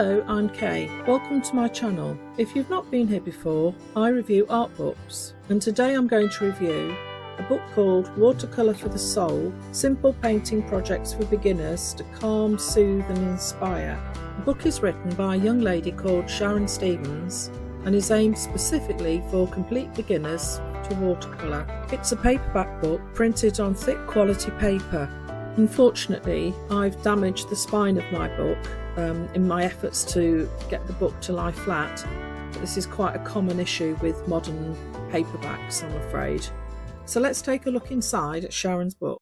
Hello, I'm Kay. Welcome to my channel. If you've not been here before, I review art books, and today I'm going to review a book called Watercolor for the Soul, Simple Painting Projects for Beginners to Calm, Soothe and Inspire. The book is written by a young lady called Sharone Stevens and is aimed specifically for complete beginners to watercolour. It's a paperback book printed on thick quality paper. Unfortunately, I've damaged the spine of my book in my efforts to get the book to lie flat. But this is quite a common issue with modern paperbacks, I'm afraid. So let's take a look inside at Sharone's book.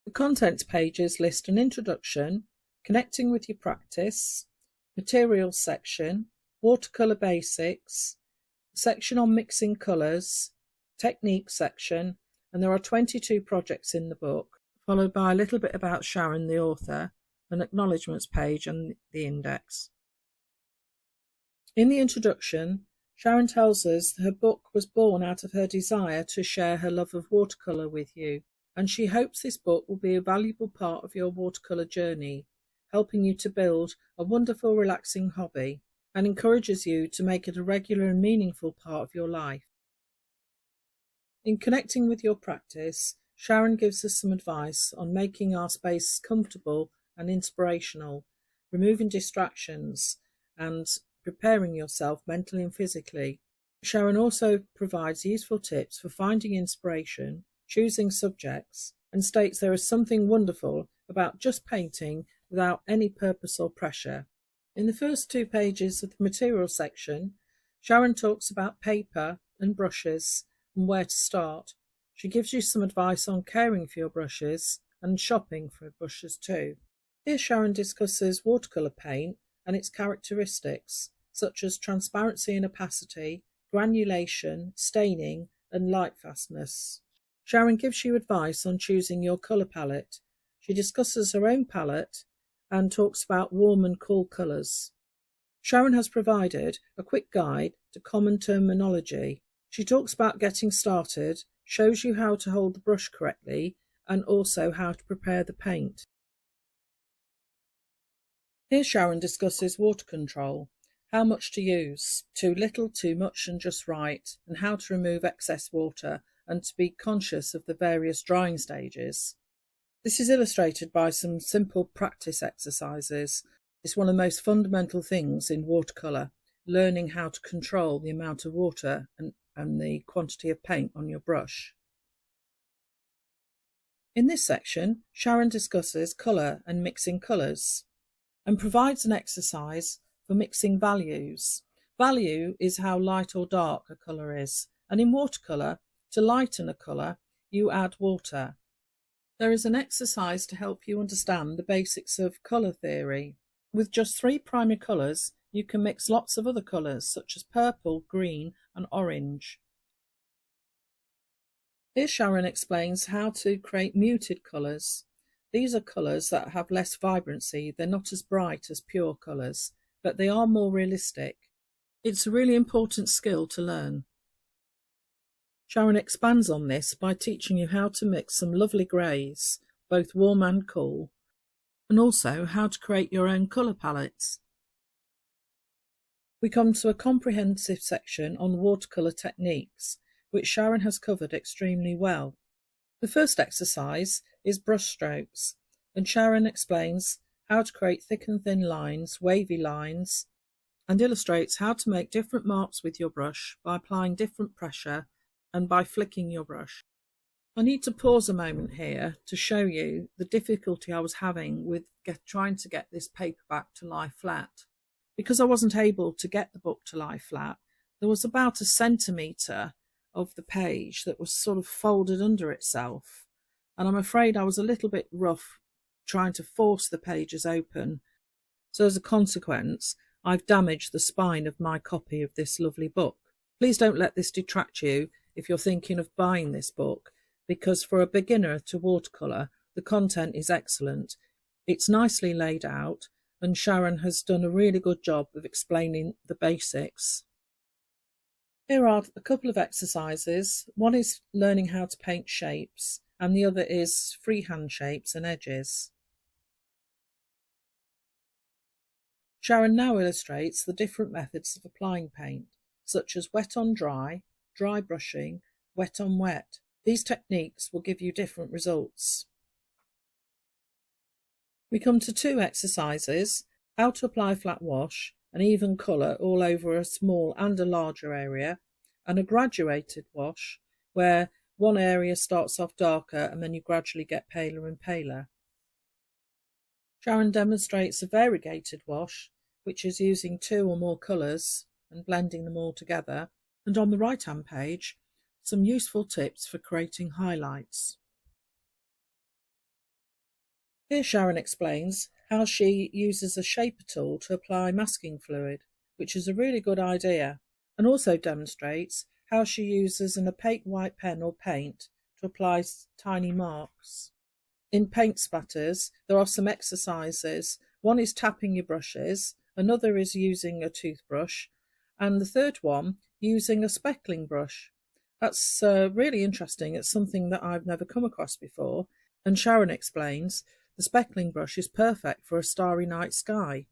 The contents pages list an introduction, connecting with your practice, materials section, watercolour basics, section on mixing colours, technique section, and there are 22 projects in the book, followed by a little bit about Sharone, the author, an acknowledgements page and the index. In the introduction, Sharone tells us her book was born out of her desire to share her love of watercolour with you, and she hopes this book will be a valuable part of your watercolour journey, helping you to build a wonderful, relaxing hobby, and encourages you to make it a regular and meaningful part of your life. In connecting with your practice, Sharone gives us some advice on making our space comfortable and inspirational, removing distractions, and preparing yourself mentally and physically. Sharone also provides useful tips for finding inspiration, choosing subjects, and states there is something wonderful about just painting without any purpose or pressure. In the first 2 pages of the material section, Sharone talks about paper and brushes and where to start. She gives you some advice on caring for your brushes and shopping for brushes too. Here Sharone discusses watercolour paint and its characteristics, such as transparency and opacity, granulation, staining and light fastness. Sharone gives you advice on choosing your colour palette. She discusses her own palette and talks about warm and cool colours. Sharone has provided a quick guide to common terminology. She talks about getting started, shows you how to hold the brush correctly, and also how to prepare the paint. Here Sharone discusses water control, how much to use, too little, too much and just right, and how to remove excess water and to be conscious of the various drying stages. This is illustrated by some simple practice exercises. It's one of the most fundamental things in watercolour, learning how to control the amount of water and the quantity of paint on your brush. In this section, Sharone discusses colour and mixing colours and provides an exercise for mixing values. Value is how light or dark a colour is, and in watercolour, to lighten a colour, you add water. There is an exercise to help you understand the basics of colour theory. With just 3 primary colours, you can mix lots of other colours, such as purple, green and orange. Here Sharone explains how to create muted colours. These are colours that have less vibrancy. They're not as bright as pure colours, but they are more realistic. It's a really important skill to learn. Sharone expands on this by teaching you how to mix some lovely greys, both warm and cool, and also how to create your own colour palettes. We come to a comprehensive section on watercolour techniques, which Sharone has covered extremely well. The first exercise is brush strokes, and Sharone explains how to create thick and thin lines, wavy lines, and illustrates how to make different marks with your brush by applying different pressure and by flicking your brush. I need to pause a moment here to show you the difficulty I was having with trying to get this paperback to lie flat. Because I wasn't able to get the book to lie flat, there was about 1 centimetre of the page that was sort of folded under itself, and I'm afraid I was a little bit rough trying to force the pages open. So as a consequence, I've damaged the spine of my copy of this lovely book. Please don't let this detract you if you're thinking of buying this book, because for a beginner to watercolour, the content is excellent. It's nicely laid out, and Sharone has done a really good job of explaining the basics. Here are a couple of exercises. One is learning how to paint shapes, and the other is freehand shapes and edges. Sharone now illustrates the different methods of applying paint, such as wet on dry, dry brushing, wet on wet. These techniques will give you different results. We come to two exercises: how to apply flat wash and even colour all over a small and a larger area, and a graduated wash where one area starts off darker and then you gradually get paler and paler. Sharone demonstrates a variegated wash, which is using two or more colours and blending them all together, and on the right hand page some useful tips for creating highlights. Here Sharone explains how she uses a shaper tool to apply masking fluid, which is a really good idea, and also demonstrates how she uses an opaque white pen or paint to apply tiny marks. In paint splatters there are some exercises. One is tapping your brushes, another is using a toothbrush, and the third one using a speckling brush. That's really interesting. It's something that I've never come across before, and Sharone explains the speckling brush is perfect for a starry night sky.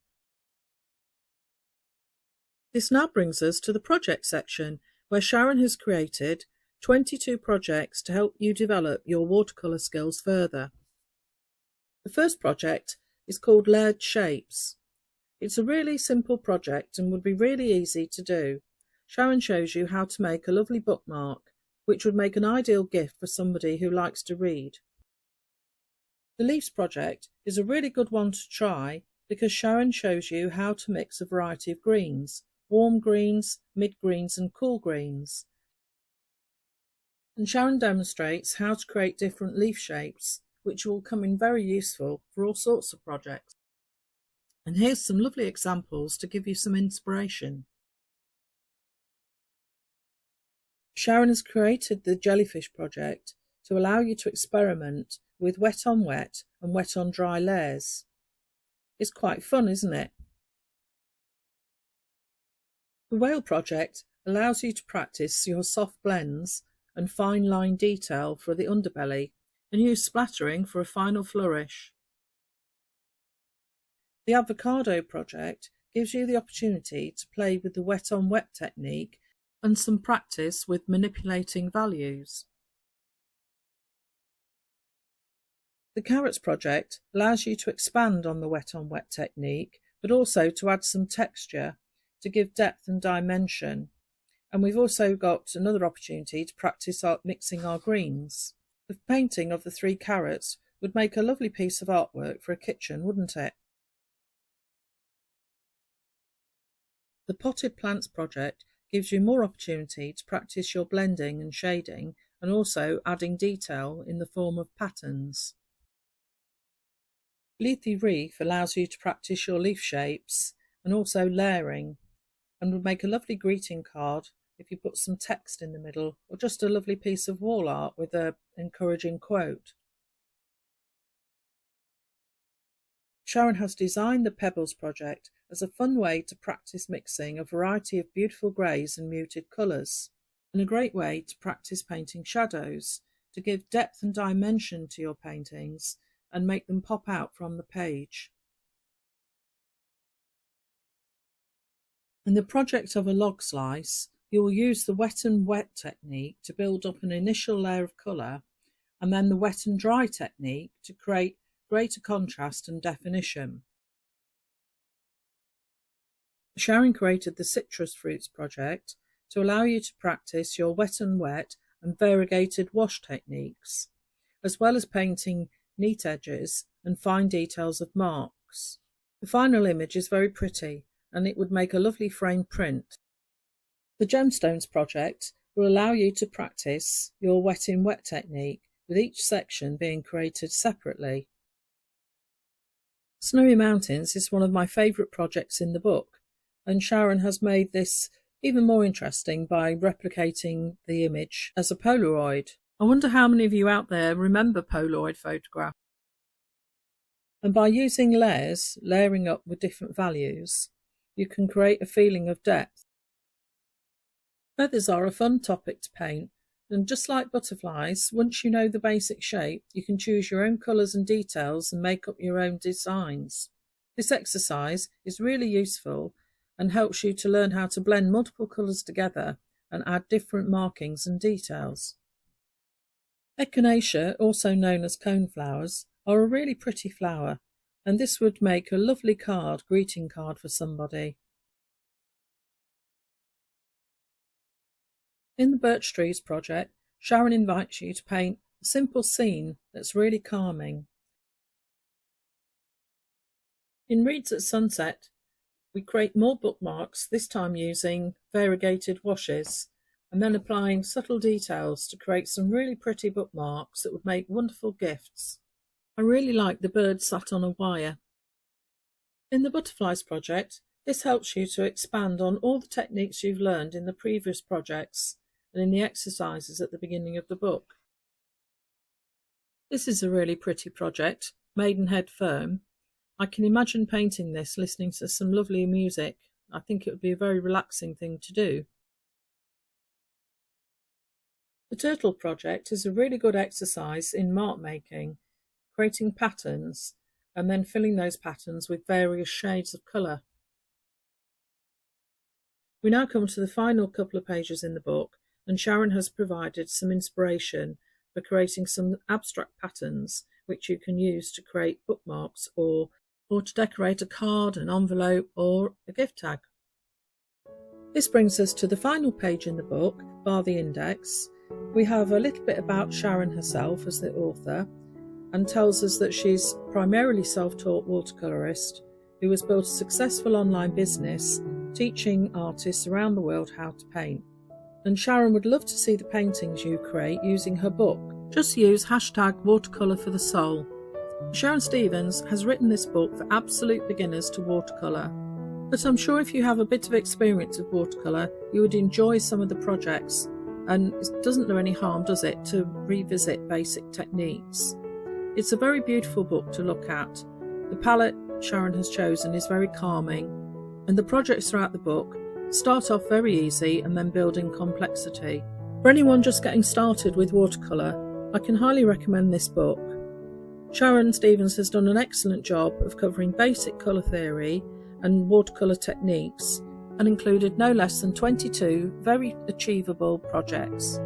This now brings us to the project section, where Sharone has created 22 projects to help you develop your watercolour skills further. The first project is called Layered Shapes. It's a really simple project and would be really easy to do. Sharone shows you how to make a lovely bookmark, which would make an ideal gift for somebody who likes to read. The Leaves project is a really good one to try because Sharone shows you how to mix a variety of greens: warm greens, mid greens and cool greens. And Sharone demonstrates how to create different leaf shapes, which will come in very useful for all sorts of projects. And here's some lovely examples to give you some inspiration. Sharone has created the Jellyfish project to allow you to experiment with wet on wet and wet on dry layers. It's quite fun, isn't it? The Whale project allows you to practice your soft blends and fine line detail for the underbelly and use splattering for a final flourish. The Avocado project gives you the opportunity to play with the wet on wet technique and some practice with manipulating values. The Carrots project allows you to expand on the wet on wet technique, but also to add some texture to give depth and dimension. And we've also got another opportunity to practice mixing our greens. The painting of the 3 carrots would make a lovely piece of artwork for a kitchen, wouldn't it? The Potted Plants project gives you more opportunity to practice your blending and shading, and also adding detail in the form of patterns. Leafy Reef allows you to practice your leaf shapes and also layering, and would make a lovely greeting card if you put some text in the middle, or just a lovely piece of wall art with an encouraging quote. Sharone has designed the Pebbles project as a fun way to practice mixing a variety of beautiful greys and muted colours, and a great way to practice painting shadows, to give depth and dimension to your paintings and make them pop out from the page. In the project of a log slice, you will use the wet and wet technique to build up an initial layer of colour, and then the wet and dry technique to create greater contrast and definition. Sharone created the Citrus Fruits project to allow you to practice your wet and wet and variegated wash techniques, as well as painting neat edges and fine details of marks. The final image is very pretty, and it would make a lovely framed print. The Gemstones project will allow you to practice your wet in wet technique, with each section being created separately. Snowy Mountains is one of my favourite projects in the book, and Sharone has made this even more interesting by replicating the image as a Polaroid. I wonder how many of you out there remember Polaroid photographs. And by using layers, layering up with different values, you can create a feeling of depth. Feathers are a fun topic to paint, and just like butterflies, once you know the basic shape, you can choose your own colours and details and make up your own designs. This exercise is really useful and helps you to learn how to blend multiple colours together and add different markings and details. Echinacea, also known as coneflowers, are a really pretty flower, and this would make a lovely greeting card for somebody. In the Birch Trees project, Sharone invites you to paint a simple scene that's really calming. In Reeds at Sunset, we create more bookmarks, this time using variegated washes, and then applying subtle details to create some really pretty bookmarks that would make wonderful gifts. I really like the bird sat on a wire. In the Butterflies project, this helps you to expand on all the techniques you've learned in the previous projects and in the exercises at the beginning of the book. This is a really pretty project, Maidenhead Firm. I can imagine painting this listening to some lovely music. I think it would be a very relaxing thing to do. The Turtle project is a really good exercise in mark making, creating patterns and then filling those patterns with various shades of colour. We now come to the final couple of pages in the book, and Sharone has provided some inspiration for creating some abstract patterns which you can use to create bookmarks or to decorate a card, an envelope or a gift tag. This brings us to the final page in the book, bar the index. We have a little bit about Sharone herself as the author, and tells us that she's primarily self-taught watercolourist who has built a successful online business teaching artists around the world how to paint. And Sharone would love to see the paintings you create using her book. Just use #Watercolor For The Soul. Sharone Stevens has written this book for absolute beginners to watercolour, but I'm sure if you have a bit of experience with watercolour, you would enjoy some of the projects, and it doesn't do any harm, does it, to revisit basic techniques. It's a very beautiful book to look at. The palette Sharone has chosen is very calming, and the projects throughout the book start off very easy and then build in complexity. For anyone just getting started with watercolour, I can highly recommend this book. Sharone Stevens has done an excellent job of covering basic colour theory and watercolour techniques, and included no less than 22 very achievable projects.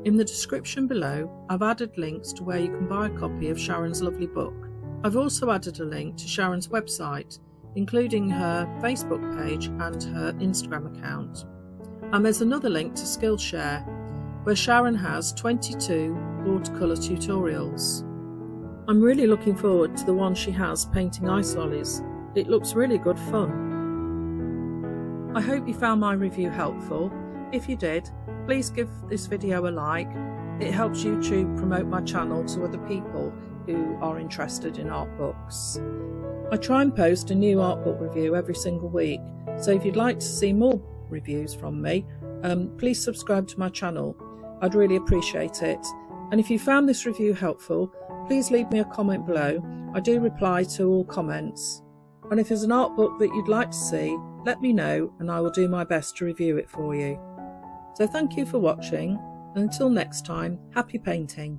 In the description below, I've added links to where you can buy a copy of Sharone's lovely book. I've also added a link to Sharone's website, including her Facebook page and her Instagram account. And there's another link to Skillshare, where Sharone has 22 watercolour tutorials. I'm really looking forward to the one she has painting ice lollies. It looks really good fun. I hope you found my review helpful. If you did, please give this video a like. It helps YouTube promote my channel to other people who are interested in art books. I try and post a new art book review every single week, so if you'd like to see more reviews from me, please subscribe to my channel. I'd really appreciate it. And if you found this review helpful, please leave me a comment below. I do reply to all comments. And if there's an art book that you'd like to see, let me know and I will do my best to review it for you. So thank you for watching, and until next time, happy painting.